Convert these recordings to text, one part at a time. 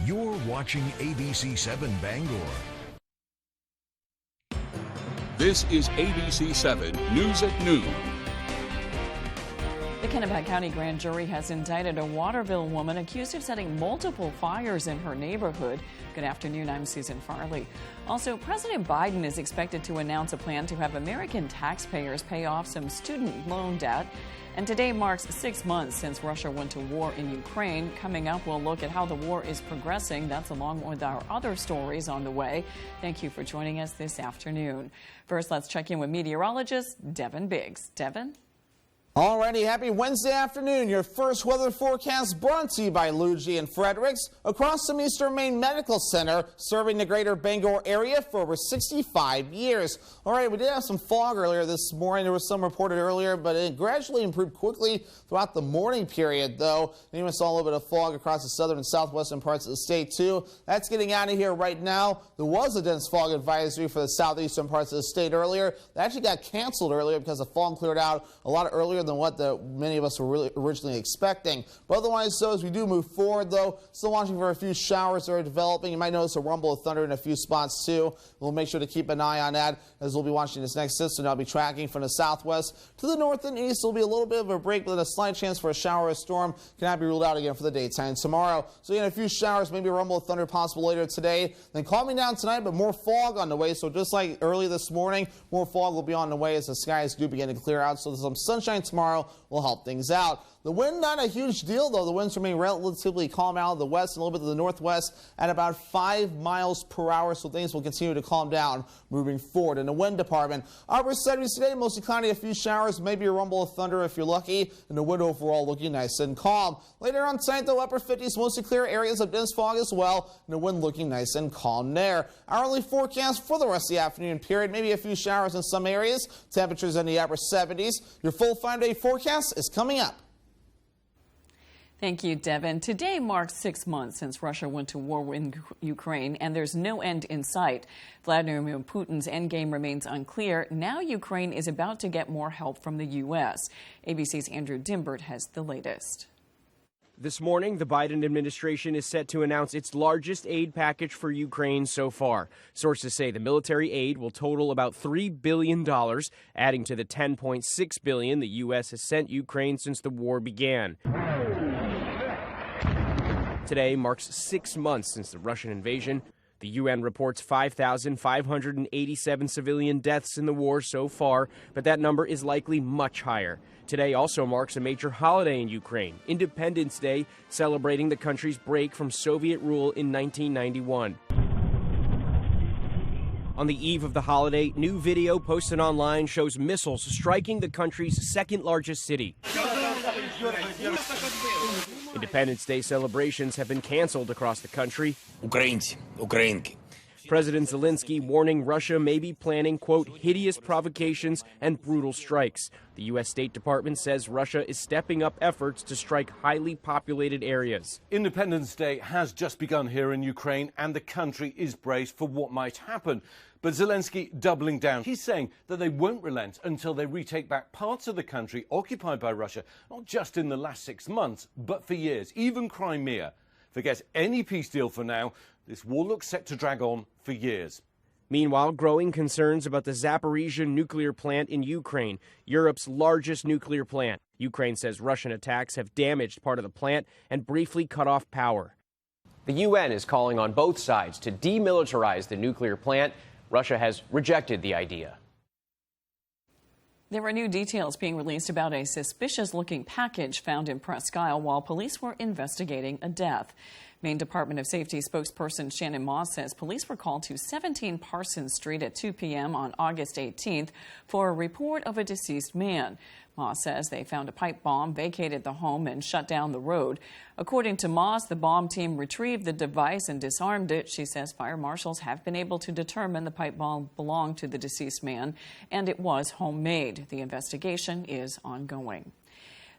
You're watching ABC 7 Bangor. This is ABC 7 News at Noon. The Kennebec County Grand Jury has indicted a Waterville woman accused of setting multiple fires in her neighborhood. Good afternoon, I'm Susan Farley. Also, President Biden is expected to announce a plan to have American taxpayers pay off some student loan debt. And today marks 6 months since Russia went to war in Ukraine. Coming up, we'll look at how the war is progressing. That's along with our other stories on the way. Thank you for joining us this afternoon. First, let's check in with meteorologist Devin Biggs. Devin? Alrighty, happy Wednesday afternoon. Your first weather forecast brought to you by Luigi and Fredericks across from Eastern Maine Medical Center, serving the greater Bangor area for over 65 years. Alright, we did have some fog earlier this morning. There was some reported earlier, but it gradually improved quickly throughout the morning period, though. And even saw a little bit of fog across the southern and southwestern parts of the state, too. That's getting out of here right now. There was a dense fog advisory for the southeastern parts of the state earlier. That actually got canceled earlier because the fog cleared out a lot earlier than what many of us were really originally expecting. But otherwise, so as we do move forward, though, still watching for a few showers that are developing. You might notice a rumble of thunder in a few spots, too. We'll make sure to keep an eye on that as we'll be watching this next system. I'll be tracking from the southwest to the north and east. There'll be a little bit of a break, but a slight chance for a shower or storm cannot be ruled out again for the daytime tomorrow. So again, a few showers, maybe a rumble of thunder possible later today. Then calming down tonight, but more fog on the way. So just like early this morning, more fog will be on the way as the skies do begin to clear out. So some sunshine tomorrow will help things out. The wind, not a huge deal, though. The winds remain relatively calm out of the west and a little bit to the northwest at about 5 miles per hour, so things will continue to calm down moving forward. In the wind department, upper 70s today, mostly cloudy, a few showers, maybe a rumble of thunder if you're lucky, and the wind overall looking nice and calm. Later on tonight, though, upper 50s, mostly clear areas of dense fog as well, and the wind looking nice and calm there. Hourly forecast for the rest of the afternoon period, maybe a few showers in some areas, temperatures in the upper 70s. Your full 5-day forecast is coming up. Thank you, Devin. Today marks 6 months since Russia went to war in Ukraine, and there's no end in sight. Vladimir Putin's endgame remains unclear. Now Ukraine is about to get more help from the U.S. ABC's Andrew Dimbert has the latest. This morning, the Biden administration is set to announce its largest aid package for Ukraine so far. Sources say the military aid will total about $3 billion, adding to the $10.6 billion the U.S. has sent Ukraine since the war began. Today marks 6 months since the Russian invasion. The UN reports 5,587 civilian deaths in the war so far, but that number is likely much higher. Today also marks a major holiday in Ukraine, Independence Day, celebrating the country's break from Soviet rule in 1991. On the eve of the holiday, new video posted online shows missiles striking the country's second largest city. Independence Day celebrations have been canceled across the country. Українці, українки. President Zelensky warning Russia may be planning, quote, hideous provocations and brutal strikes. The U.S. State Department says Russia is stepping up efforts to strike highly populated areas. Independence Day has just begun here in Ukraine, and the country is braced for what might happen. But Zelensky doubling down. He's saying that they won't relent until they retake back parts of the country occupied by Russia, not just in the last 6 months, but for years, even Crimea. Forget any peace deal for now. This war looks set to drag on for years. Meanwhile, growing concerns about the Zaporizhzhia nuclear plant in Ukraine, Europe's largest nuclear plant. Ukraine says Russian attacks have damaged part of the plant and briefly cut off power. The UN is calling on both sides to demilitarize the nuclear plant. Russia has rejected the idea. There were new details being released about a suspicious-looking package found in Presque Isle while police were investigating a death. Maine Department of Safety spokesperson Shannon Moss says police were called to 17 Parsons Street at 2 p.m. on August 18th for a report of a deceased man. Moss says they found a pipe bomb, vacated the home, and shut down the road. According to Moss, the bomb team retrieved the device and disarmed it. She says fire marshals have been able to determine the pipe bomb belonged to the deceased man, and it was homemade. The investigation is ongoing.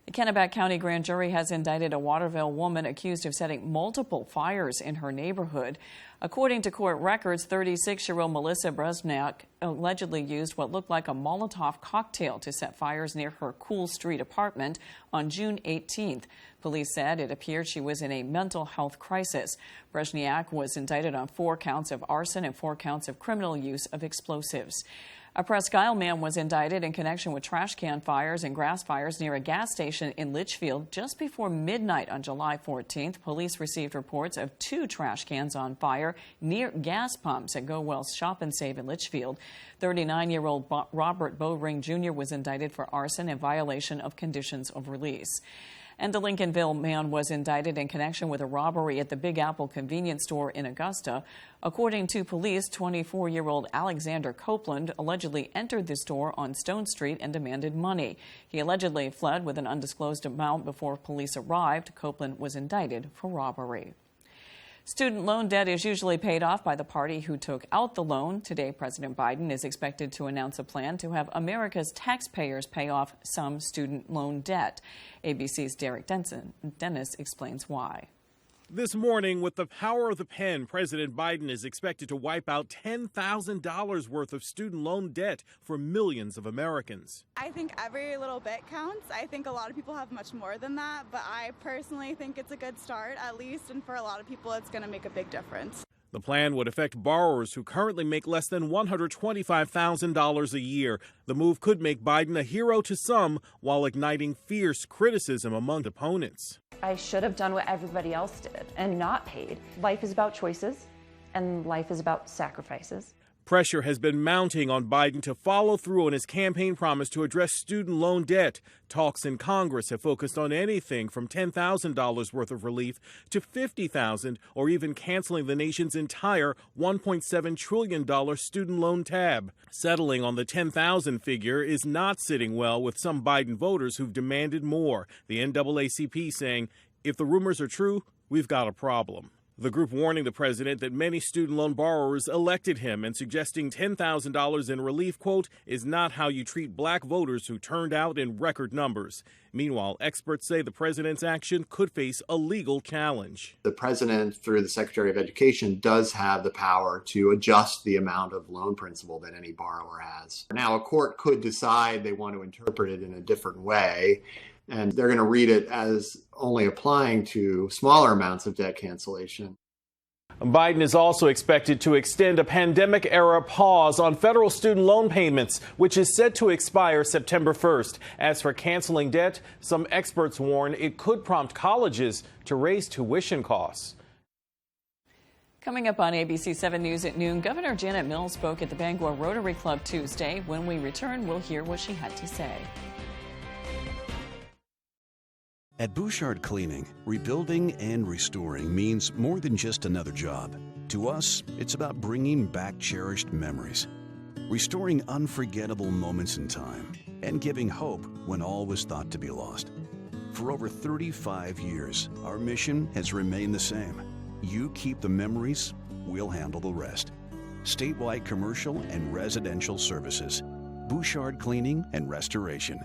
The Kennebec County grand jury has indicted a Waterville woman accused of setting multiple fires in her neighborhood. According to court records, 36-year-old Melissa Bresniak allegedly used what looked like a Molotov cocktail to set fires near her Cool Street apartment on June 18th. Police said it appeared she was in a mental health crisis. Bresniak was indicted on 4 counts of arson and 4 counts of criminal use of explosives. A Presque Isle man was indicted in connection with trash can fires and grass fires near a gas station in Litchfield just before midnight on July 14th. Police received reports of 2 trash cans on fire near gas pumps at Go Well Shop and Save in Litchfield. 39-year-old Robert Bowring Jr. was indicted for arson and violation of conditions of release. And a Lincolnville man was indicted in connection with a robbery at the Big Apple convenience store in Augusta. According to police, 24-year-old Alexander Copeland allegedly entered the store on Stone Street and demanded money. He allegedly fled with an undisclosed amount before police arrived. Copeland was indicted for robbery. Student loan debt is usually paid off by the party who took out the loan. Today, President Biden is expected to announce a plan to have America's taxpayers pay off some student loan debt. ABC's Derek Dennis explains why. This morning, with the power of the pen, President Biden is expected to wipe out $10,000 worth of student loan debt for millions of Americans. I think every little bit counts. I think a lot of people have much more than that, but I personally think it's a good start, at least, and for a lot of people, it's going to make a big difference. The plan would affect borrowers who currently make less than $125,000 a year. The move could make Biden a hero to some while igniting fierce criticism among opponents. I should have done what everybody else did and not paid. Life is about choices, and life is about sacrifices. Pressure has been mounting on Biden to follow through on his campaign promise to address student loan debt. Talks in Congress have focused on anything from $10,000 worth of relief to $50,000, or even canceling the nation's entire $1.7 trillion student loan tab. Settling on the $10,000 figure is not sitting well with some Biden voters who've demanded more. The NAACP saying, if the rumors are true, we've got a problem. The group warning the president that many student loan borrowers elected him and suggesting $10,000 in relief, quote, is not how you treat black voters who turned out in record numbers. Meanwhile, experts say the president's action could face a legal challenge. The president, through the Secretary of Education, does have the power to adjust the amount of loan principal that any borrower has. Now, a court could decide they want to interpret it in a different way, and they're going to read it as only applying to smaller amounts of debt cancellation. Biden is also expected to extend a pandemic-era pause on federal student loan payments, which is set to expire September 1st. As for canceling debt, some experts warn it could prompt colleges to raise tuition costs. Coming up on ABC 7 News at noon, Governor Janet Mills spoke at the Bangor Rotary Club Tuesday. When we return, we'll hear what she had to say. At Bouchard Cleaning, rebuilding and restoring means more than just another job. To us, it's about bringing back cherished memories, restoring unforgettable moments in time, and giving hope when all was thought to be lost. For over 35 years, our mission has remained the same. You keep the memories, we'll handle the rest. Statewide commercial and residential services. Bouchard Cleaning and Restoration.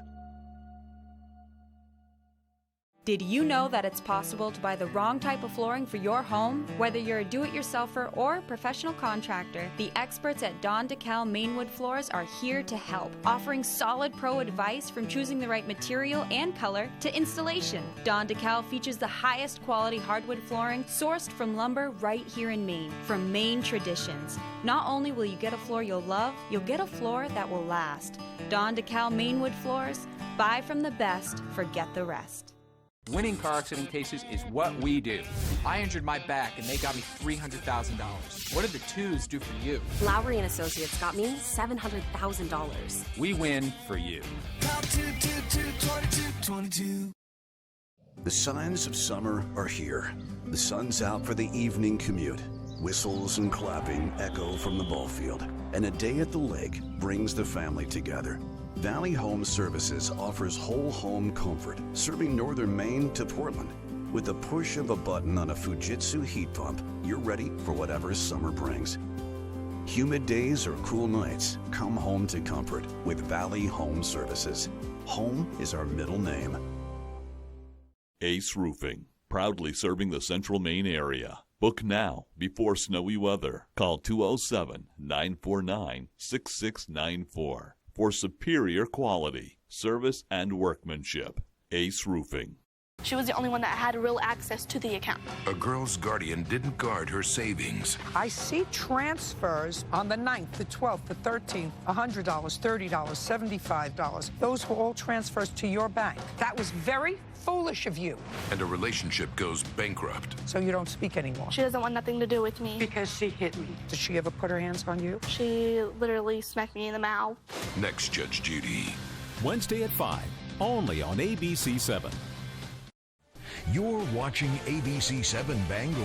Did you know that it's possible to buy the wrong type of flooring for your home? Whether you're a do-it-yourselfer or professional contractor, the experts at Don DeKalb Mainwood Floors are here to help, offering solid pro advice from choosing the right material and color to installation. Don DeKalb features the highest quality hardwood flooring sourced from lumber right here in Maine, from Maine traditions. Not only will you get a floor you'll love, you'll get a floor that will last. Don DeKalb Mainwood Floors, buy from the best, forget the rest. Winning car accident cases is what we do. I injured my back and they got me $300,000. What did the twos do for you? Lowry and Associates got me $700,000. We win for you. The signs of summer are here. The sun's out for the evening commute. Whistles and clapping echo from the ball field. And a day at the lake brings the family together. Valley Home Services offers whole home comfort, serving northern Maine to Portland. With the push of a button on a Fujitsu heat pump, you're ready for whatever summer brings. Humid days or cool nights, come home to comfort with Valley Home Services. Home is our middle name. Ace Roofing, proudly serving the Central Maine area. Book now before snowy weather. Call 207-949-6694 for superior quality, service, and workmanship. Ace Roofing. She was the only one that had real access to the account. A girl's guardian didn't guard her savings. I see transfers on the 9th, the 12th, the 13th, $100, $30, $75. Those were all transfers to your bank. That was very foolish of you. And a relationship goes bankrupt. So you don't speak anymore? She doesn't want nothing to do with me. Because she hit me. Did she ever put her hands on you? She literally smacked me in the mouth. Next, Judge Judy. Wednesday at 5, only on ABC 7. You're watching ABC 7 Bangor.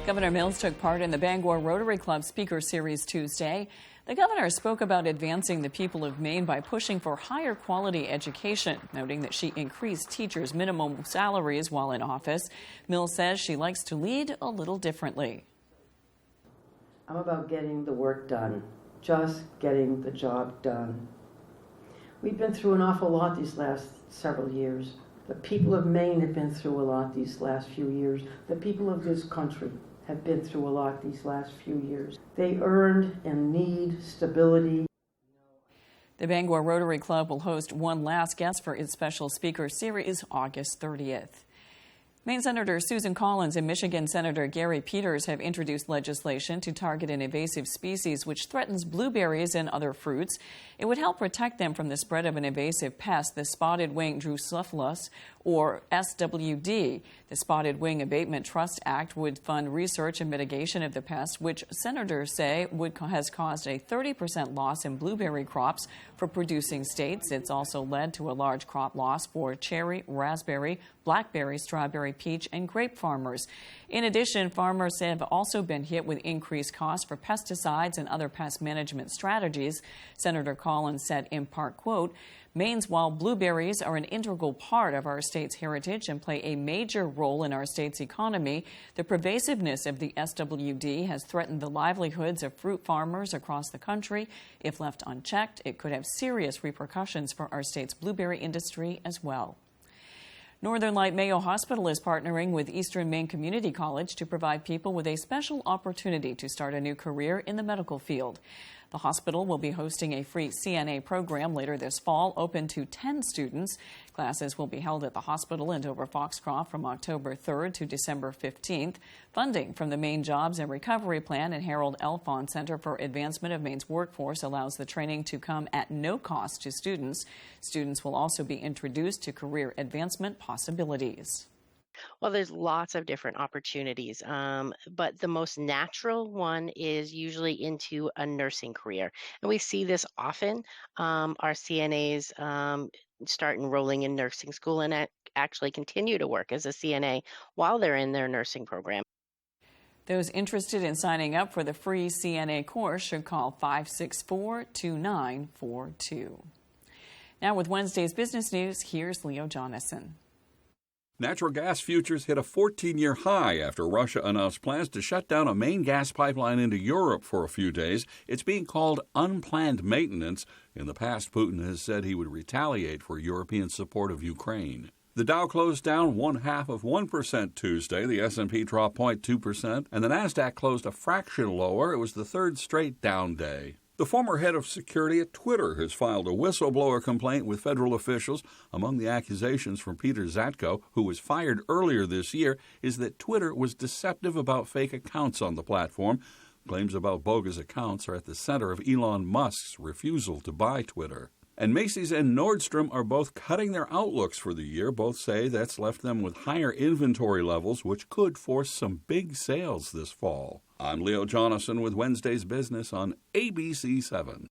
Governor Mills took part in the Bangor Rotary Club Speaker Series Tuesday. The governor spoke about advancing the people of Maine by pushing for higher quality education, noting that she increased teachers' minimum salaries while in office. Mills says she likes to lead a little differently. I'm about getting the work done, just getting the job done. We've been through an awful lot these last several years. The people of Maine have been through a lot these last few years. The people of this country have been through a lot these last few years. They earned and need stability. The Bangor Rotary Club will host one last guest for its special speaker series August 30th. Maine Senator Susan Collins and Michigan Senator Gary Peters have introduced legislation to target an invasive species which threatens blueberries and other fruits. It would help protect them from the spread of an invasive pest, the spotted wing Drosophilus, or SWD. The Spotted Wing Abatement Trust Act would fund research and mitigation of the pest, which senators say has caused a 30% loss in blueberry crops for producing states. It's also led to a large crop loss for cherry, raspberry, blackberry, strawberry, peach, and grape farmers. In addition, farmers have also been hit with increased costs for pesticides and other pest management strategies. Senator Collins said in part, quote, Maine's wild blueberries are an integral part of our state's heritage and play a major role in our state's economy. The pervasiveness of the SWD has threatened the livelihoods of fruit farmers across the country. If left unchecked, it could have serious repercussions for our state's blueberry industry as well. Northern Light Mayo Hospital is partnering with Eastern Maine Community College to provide people with a special opportunity to start a new career in the medical field. The hospital will be hosting a free CNA program later this fall, open to 10 students. Classes will be held at the hospital in Dover Foxcroft from October 3rd to December 15th. Funding from the Maine Jobs and Recovery Plan and Harold Elfond Center for Advancement of Maine's Workforce allows the training to come at no cost to students. Students will also be introduced to career advancement possibilities. Well, there's lots of different opportunities, but the most natural one is usually into a nursing career. And we see this often. Our CNAs start enrolling in nursing school and actually continue to work as a CNA while they're in their nursing program. Those interested in signing up for the free CNA course should call 564-2942. Now with Wednesday's business news, here's Leo Jonathan. Natural gas futures hit a 14-year high after Russia announced plans to shut down a main gas pipeline into Europe for a few days. It's being called unplanned maintenance. In the past, Putin has said he would retaliate for European support of Ukraine. The Dow closed down 0.5% Tuesday. The S&P dropped 0.2%, and the Nasdaq closed a fraction lower. It was the third straight down day. The former head of security at Twitter has filed a whistleblower complaint with federal officials. Among the accusations from Peter Zatko, who was fired earlier this year, is that Twitter was deceptive about fake accounts on the platform. Claims about bogus accounts are at the center of Elon Musk's refusal to buy Twitter. And Macy's and Nordstrom are both cutting their outlooks for the year. Both say that's left them with higher inventory levels, which could force some big sales this fall. I'm Leo Jonathan with Wednesday's Business on ABC 7.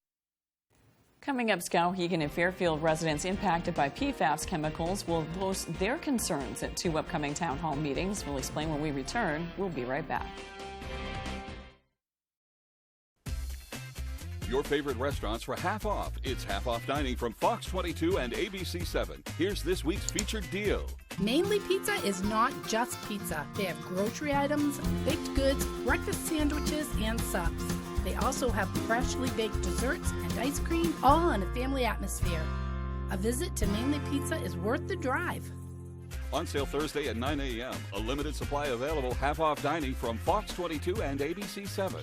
Coming up, Skowhegan and Fairfield residents impacted by PFAS chemicals will voice their concerns at two upcoming town hall meetings. We'll explain when we return. We'll be right back. Your favorite restaurants for half off. It's half off dining from Fox 22 and ABC 7. Here's this week's featured deal. Mainly Pizza is not just pizza. They have grocery items, baked goods, breakfast sandwiches, and subs. They also have freshly baked desserts and ice cream, all in a family atmosphere. A visit to Mainly Pizza is worth the drive. On sale Thursday at 9 a.m. A limited supply available, half-off dining from Fox 22 and ABC 7.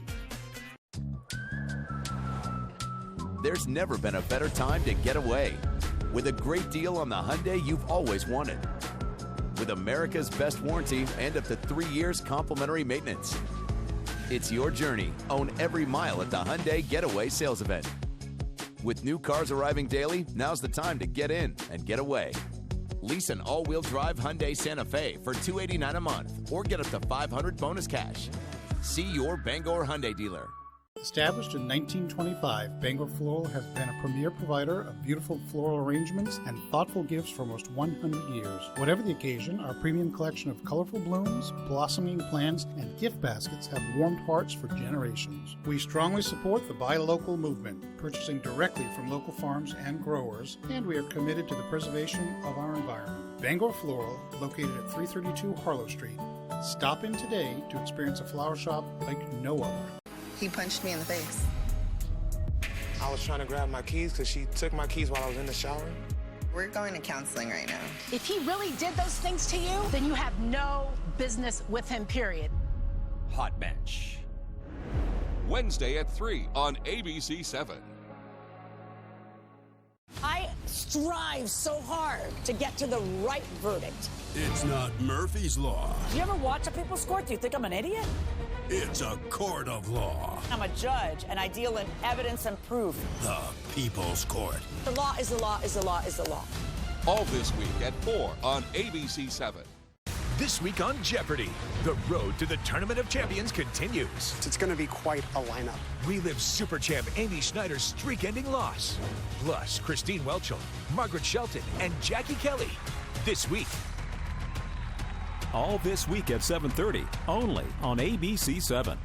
There's never been a better time to get away. With a great deal on the Hyundai you've always wanted. With America's best warranty and up to 3 years complimentary maintenance. It's your journey. Own every mile at the Hyundai Getaway Sales Event. With new cars arriving daily, now's the time to get in and get away. Lease an all-wheel drive Hyundai Santa Fe for $289 a month or get up to $500 bonus cash. See your Bangor Hyundai dealer. Established in 1925, Bangor Floral has been a premier provider of beautiful floral arrangements and thoughtful gifts for almost 100 years. Whatever the occasion, our premium collection of colorful blooms, blossoming plants, and gift baskets have warmed hearts for generations. We strongly support the Buy Local movement, purchasing directly from local farms and growers, and we are committed to the preservation of our environment. Bangor Floral, located at 332 Harlow Street. Stop in today to experience a flower shop like no other. He punched me in the face. I was trying to grab my keys because she took my keys while I was in the shower. We're going to counseling right now. If he really did those things to you, then you have no business with him, period. Hot Bench. Wednesday at 3 on ABC 7. I strive so hard to get to the right verdict. It's not Murphy's Law. Do you ever watch a People's Court? Do you think I'm an idiot? It's a court of law. I'm a judge, and I deal in evidence and proof. The People's Court. The law is the law is the law is the law. All this week at 4 on ABC 7. This week on Jeopardy! The road to the Tournament of Champions continues. It's going to be quite a lineup. Relive Super Champ Amy Schneider's streak-ending loss. Plus, Christine Welchel, Margaret Shelton, and Jackie Kelly. This week. All this week at 7:30, only on ABC 7.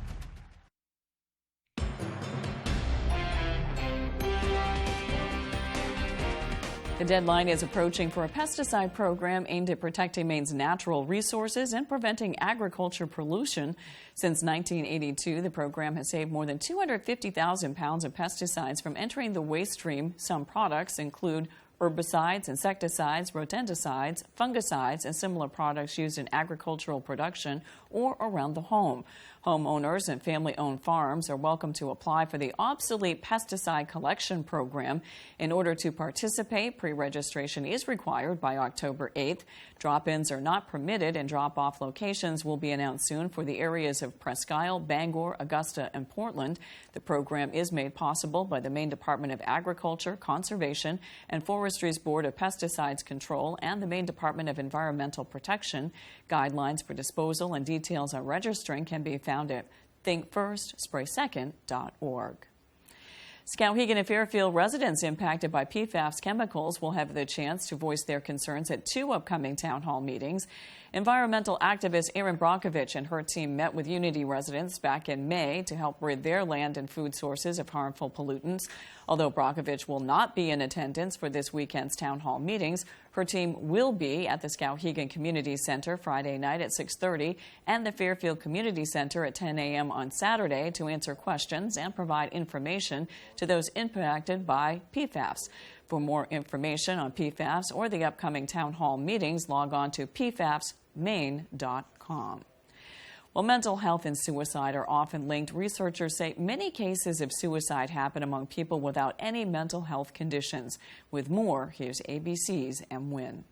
The deadline is approaching for a pesticide program aimed at protecting Maine's natural resources and preventing agriculture pollution. Since 1982, the program has saved more than 250,000 pounds of pesticides from entering the waste stream. Some products include herbicides, insecticides, rodenticides, fungicides, and similar products used in agricultural production or around the home. Homeowners and family-owned farms are welcome to apply for the obsolete pesticide collection program. In order to participate, pre-registration is required by October 8th. Drop-ins are not permitted, and drop-off locations will be announced soon for the areas of Presque Isle, Bangor, Augusta, and Portland. The program is made possible by the Maine Department of Agriculture, Conservation, and Forestry's Board of Pesticides Control and the Maine Department of Environmental Protection. Guidelines for disposal and details on registering can be found at thinkfirstspraysecond.org. Skowhegan and Fairfield residents impacted by PFAS chemicals will have the chance to voice their concerns at 2 upcoming town hall meetings. Environmental activist Erin Brockovich and her team met with Unity residents back in May to help rid their land and food sources of harmful pollutants. Although Brockovich will not be in attendance for this weekend's town hall meetings, her team will be at the Skowhegan Community Center Friday night at 6:30 and the Fairfield Community Center at 10 a.m. on Saturday to answer questions and provide information to those impacted by PFAS. For more information on PFAS or the upcoming town hall meetings, log on to pfasmaine.com. While mental health and suicide are often linked, researchers say many cases of suicide happen among people without any mental health conditions. With more, here's ABC's M. Wynn.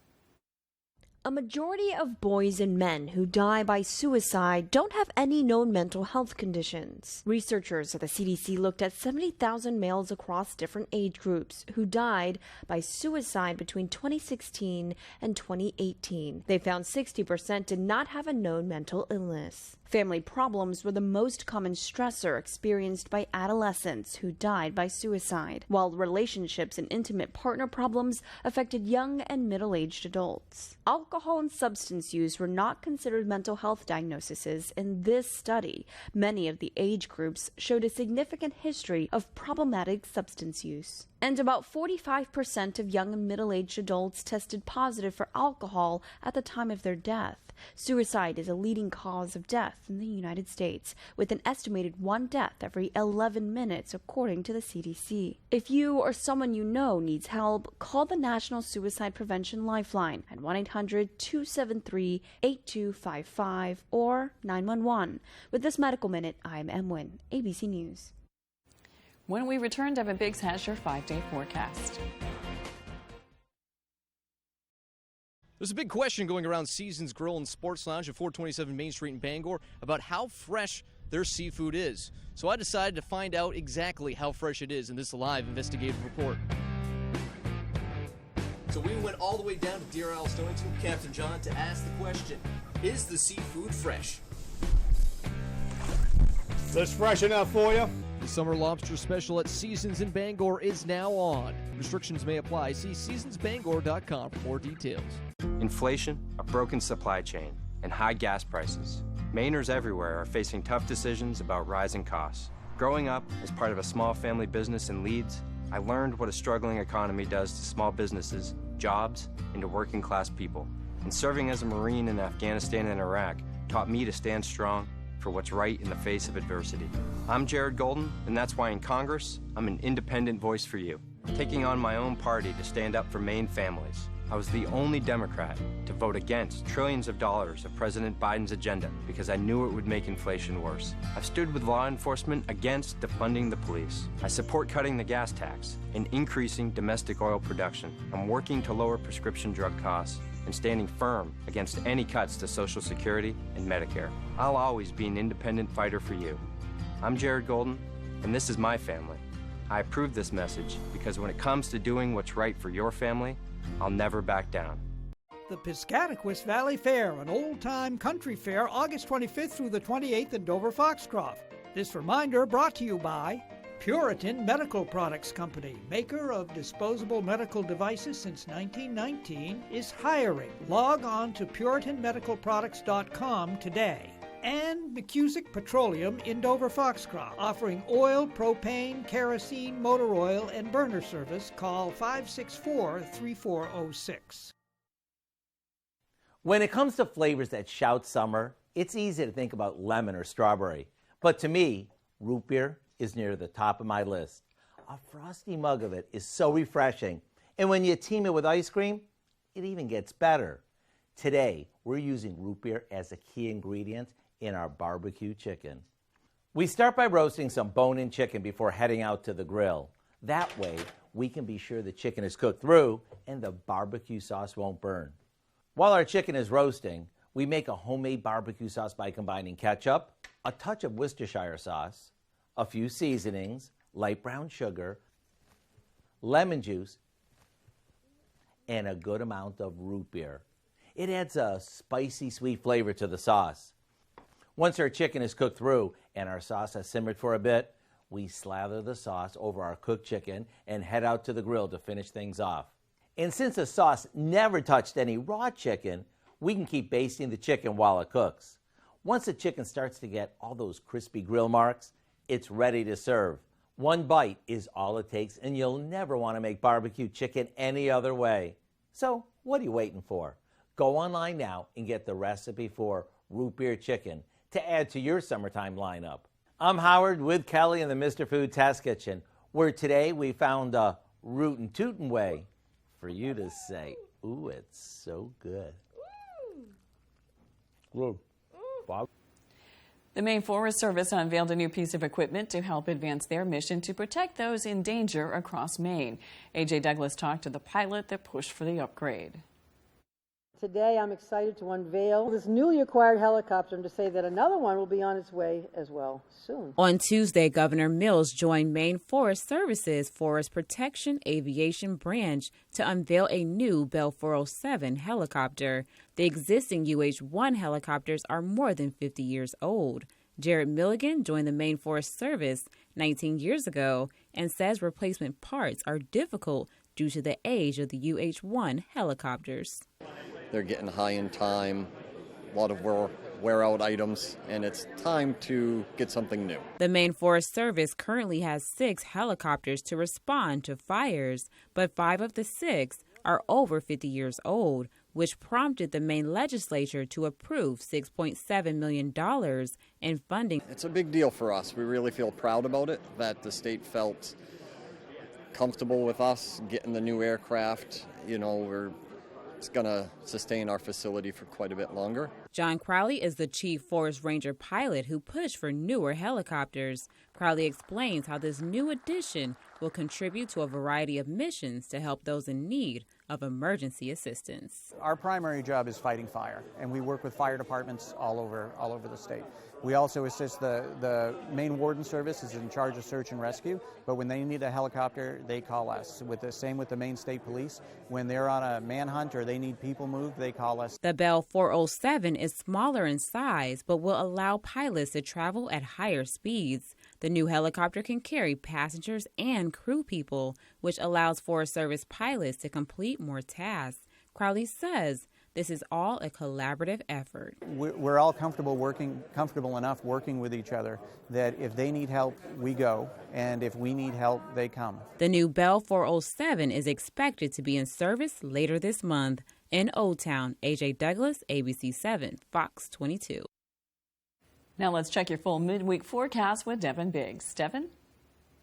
A majority of boys and men who die by suicide don't have any known mental health conditions. Researchers at the CDC looked at 70,000 males across different age groups who died by suicide between 2016 and 2018. They found 60% did not have a known mental illness. Family problems were the most common stressor experienced by adolescents who died by suicide, while relationships and intimate partner problems affected young and middle-aged adults. Alcohol and substance use were not considered mental health diagnoses in this study. Many of the age groups showed a significant history of problematic substance use. And about 45% of young and middle-aged adults tested positive for alcohol at the time of their death. Suicide is a leading cause of death deaths in the United States, with an estimated 1 death every 11 minutes, according to the CDC. If you or someone you know needs help, call the National Suicide Prevention Lifeline at 1-800-273-8255 or 911. With this Medical Minute, I'm Emwin, ABC News. When we return, Devin Biggs has your 5-day forecast. There's a big question going around Seasons Grill and Sports Lounge at 427 Main Street in Bangor about how fresh their seafood is. So I decided to find out exactly how fresh it is in this live investigative report. So we went all the way down to Deer Isle, Stonington, Captain John, to ask the question, is the seafood fresh? That's fresh enough for you. The summer lobster special at Seasons in Bangor is now on. Restrictions may apply. See seasonsbangor.com for more details. Inflation, a broken supply chain, and high gas prices. Mainers everywhere are facing tough decisions about rising costs. Growing up as part of a small family business in Leeds, I learned what a struggling economy does to small businesses, jobs, and to working class people. And serving as a Marine in Afghanistan and Iraq taught me to stand strong for what's right in the face of adversity. I'm Jared Golden, and that's why in Congress, I'm an independent voice for you, taking on my own party to stand up for Maine families. I was the only Democrat to vote against trillions of dollars of President Biden's agenda because I knew it would make inflation worse. I've stood with law enforcement against defunding the police. I support cutting the gas tax and increasing domestic oil production. I'm working to lower prescription drug costs and standing firm against any cuts to Social Security and Medicare. I'll always be an independent fighter for you. I'm Jared Golden, and this is my family. I approve this message because when it comes to doing what's right for your family, I'll never back down. The Piscataquis Valley Fair, an old-time country fair, August 25th through the 28th in Dover-Foxcroft. This reminder brought to you by Puritan Medical Products Company, maker of disposable medical devices since 1919, is hiring. Log on to PuritanMedicalProducts.com today. And McCusick Petroleum in Dover-Foxcroft, offering oil, propane, kerosene, motor oil, and burner service. Call 564-3406. When it comes to flavors that shout summer, it's easy to think about lemon or strawberry. But to me, root beer is near the top of my list. A frosty mug of it is so refreshing. And when you team it with ice cream, it even gets better. Today, we're using root beer as a key ingredient in our barbecue chicken. We start by roasting some bone-in chicken before heading out to the grill. That way, we can be sure the chicken is cooked through and the barbecue sauce won't burn. While our chicken is roasting, we make a homemade barbecue sauce by combining ketchup, a touch of Worcestershire sauce, a few seasonings, light brown sugar, lemon juice, and a good amount of root beer. It adds a spicy, sweet flavor to the sauce. Once our chicken is cooked through and our sauce has simmered for a bit, we slather the sauce over our cooked chicken and head out to the grill to finish things off. And since the sauce never touched any raw chicken, we can keep basting the chicken while it cooks. Once the chicken starts to get all those crispy grill marks, it's ready to serve. One bite is all it takes, and you'll never want to make barbecue chicken any other way. So, what are you waiting for? Go online now and get the recipe for root beer chicken to add to your summertime lineup. I'm Howard with Kelly in the Mr. Food Test Kitchen, where today we found a rootin' tootin' way for you to say, ooh, it's so good. Ooh. The Maine Forest Service unveiled a new piece of equipment to help advance their mission to protect those in danger across Maine. A.J. Douglas talked to the pilot that pushed for the upgrade. Today, I'm excited to unveil this newly acquired helicopter and to say that another one will be on its way as well soon. On Tuesday, Governor Mills joined Maine Forest Service's Forest Protection Aviation Branch to unveil a new Bell 407 helicopter. The existing UH-1 helicopters are more than 50 years old. Jared Milligan joined the Maine Forest Service 19 years ago and says replacement parts are difficult due to the age of the UH-1 helicopters. They're getting high in time, a lot of wear-out items, and it's time to get something new. The Maine Forest Service currently has 6 helicopters to respond to fires, but 5 of the 6 are over 50 years old, which prompted the Maine legislature to approve $6.7 million in funding. It's a big deal for us. We really feel proud about it, that the state felt comfortable with us getting the new aircraft. It's going to sustain our facility for quite a bit longer. John Crowley is the chief forest ranger pilot who pushed for newer helicopters. Crowley explains how this new addition will contribute to a variety of missions to help those in need of emergency assistance. Our primary job is fighting fire, and we work with fire departments all over the state. We also assist the Maine Warden Service is in charge of search and rescue, but when they need a helicopter, they call us. Same with the Maine State Police. When they're on a manhunt or they need people moved, they call us. The Bell 407 is smaller in size, but will allow pilots to travel at higher speeds. The new helicopter can carry passengers and crew people, which allows Forest Service pilots to complete more tasks. Crowley says this is all a collaborative effort. We're all comfortable enough working with each other that if they need help, we go, and if we need help, they come. The new Bell 407 is expected to be in service later this month. In Old Town, AJ Douglas, ABC 7, Fox 22. Now let's check your full midweek forecast with Devin Biggs. Devin?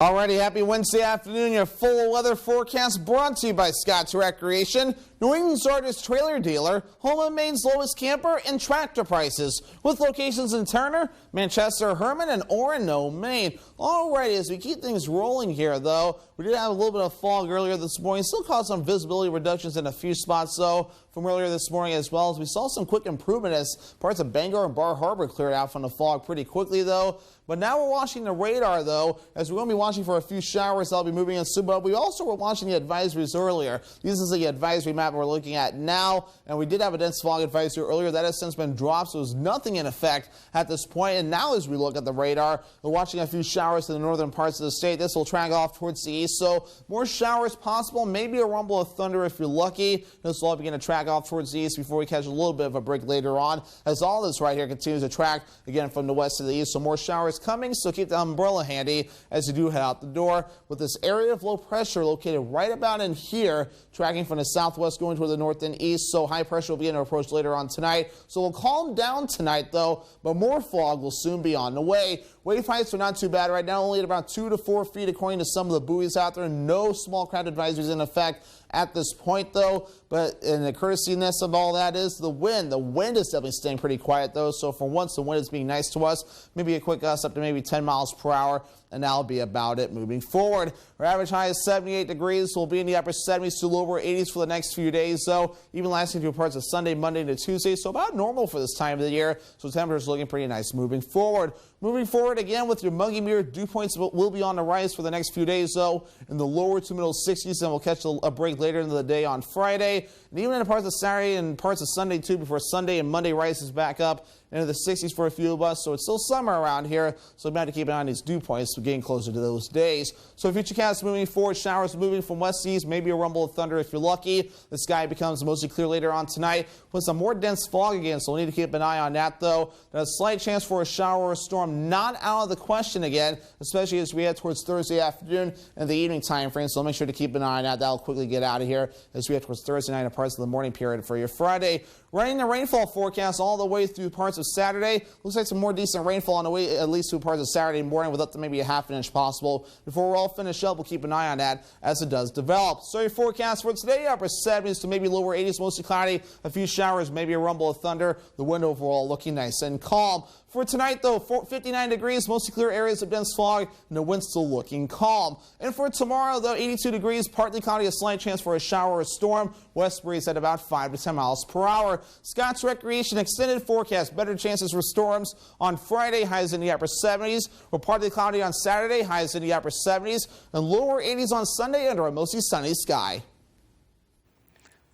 Alrighty, happy Wednesday afternoon. Your full weather forecast brought to you by Scott's Recreation, New England's largest trailer dealer, home of Maine's lowest camper and tractor prices, with locations in Turner, Manchester, Herman, and Orono, Maine. Alrighty, as we keep things rolling here, though, we did have a little bit of fog earlier this morning. Still caused some visibility reductions in a few spots, though, from earlier this morning, as well as we saw some quick improvement as parts of Bangor and Bar Harbor cleared out from the fog pretty quickly, though. But now we're watching the radar, though, as we're going to be watching for a few showers that'll be moving in soon. But we also were watching the advisories earlier. This is the advisory map we're looking at now, and we did have a dense fog advisory earlier. That has since been dropped, so there's nothing in effect at this point. And now as we look at the radar, we're watching a few showers in the northern parts of the state. This will track off towards the east, so more showers possible, maybe a rumble of thunder if you're lucky. This will all begin to track off towards the east before we catch a little bit of a break later on, as all this right here continues to track again from the west to the east. So more showers coming, so keep the umbrella handy as you do head out the door, with this area of low pressure located right about in here, tracking from the southwest going toward the north and east. So high pressure will begin to approach later on tonight. So we'll calm down tonight, though, but more fog will soon be on the way. Wave heights are not too bad right now, only at about 2 to 4 feet according to some of the buoys out there. No small craft advisories in effect at this point, though. But in the courtesiness of all that is the wind. The wind is definitely staying pretty quiet, though. So for once, the wind is being nice to us. Maybe a quick gust up to maybe 10 miles per hour. And that'll be about it moving forward. Our average high is 78 degrees. We'll be in the upper 70s to lower 80s for the next few days, though, even lasting through parts of Sunday, Monday, to Tuesday. So about normal for this time of the year. So temperatures looking pretty nice moving forward. Moving forward again with your muggy mirror, dew points will be on the rise for the next few days, though, in the lower to middle 60s. And we'll catch a break later in the day on Friday. And even in the parts of Saturday and parts of Sunday, too, before Sunday and Monday rises back up into the 60s for a few of us. So it's still summer around here, so we have to keep an eye on these dew points. We're getting closer to those days. So futurecast moving forward, showers moving from west to east, maybe a rumble of thunder if you're lucky. The sky becomes mostly clear later on tonight with some more dense fog again, so we'll need to keep an eye on that, though. There's a slight chance for a shower or a storm, not out of the question again, especially as we head towards Thursday afternoon and the evening time frame. So make sure to keep an eye on that. That'll quickly get out of here as we head towards Thursday night and parts of the morning period for your Friday. Running the rainfall forecast all the way through parts of Saturday. Looks like some more decent rainfall on the way, at least through parts of Saturday morning, with up to maybe a half an inch possible. Before we're all finished up, we'll keep an eye on that as it does develop. So your forecast for today, upper 70s to maybe lower 80s, mostly cloudy, a few showers, maybe a rumble of thunder. The wind overall looking nice and calm. For tonight, though, 59 degrees, mostly clear areas of dense fog, and the wind still looking calm. And for tomorrow, though, 82 degrees, partly cloudy, a slight chance for a shower or a storm. West breeze at about 5 to 10 miles per hour. Scott's Recreation extended forecast, better chances for storms on Friday, highs in the upper 70s, or partly cloudy on Saturday, highs in the upper 70s, and lower 80s on Sunday under a mostly sunny sky.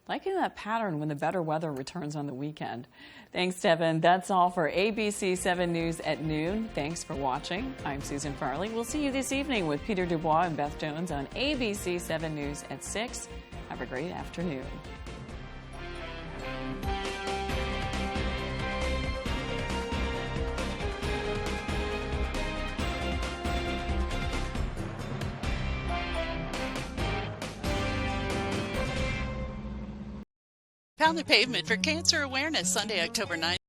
Liking that pattern when the better weather returns on the weekend. Thanks, Devin. That's all for ABC 7 News at noon. Thanks for watching. I'm Susan Farley. We'll see you this evening with Peter Dubois and Beth Jones on ABC 7 News at 6. Have a great afternoon. Pound the Pavement for Cancer Awareness, Sunday, October 9th.